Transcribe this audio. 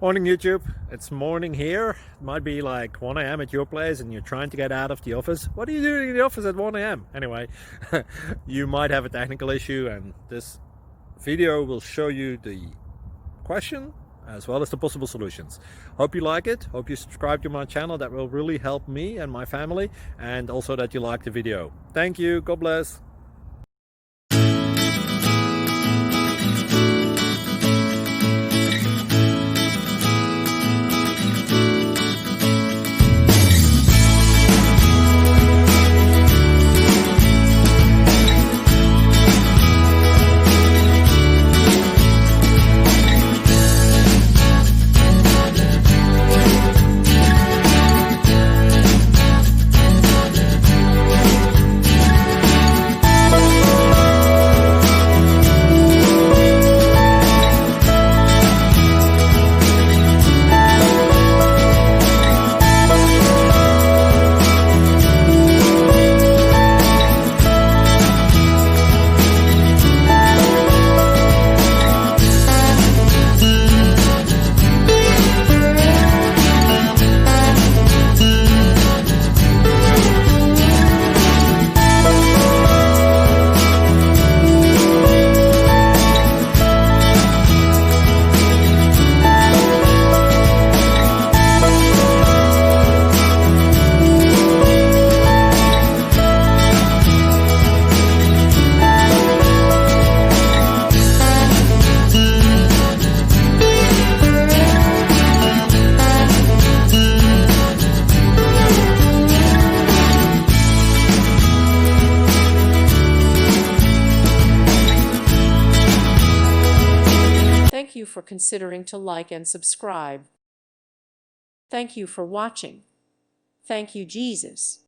Morning YouTube, it's morning here. It might be like 1 a.m. at your place and you're trying to get out of the office. What are you doing in the office at 1 a.m? Anyway, you might have a technical issue and this video will show you the question as well as the possible solutions. Hope you like it, hope you subscribe to my channel. That will really help me and my family, and also that you like the video. Thank you, God bless. Thank you for considering to like and subscribe. Thank you for watching. Thank you, Jesus.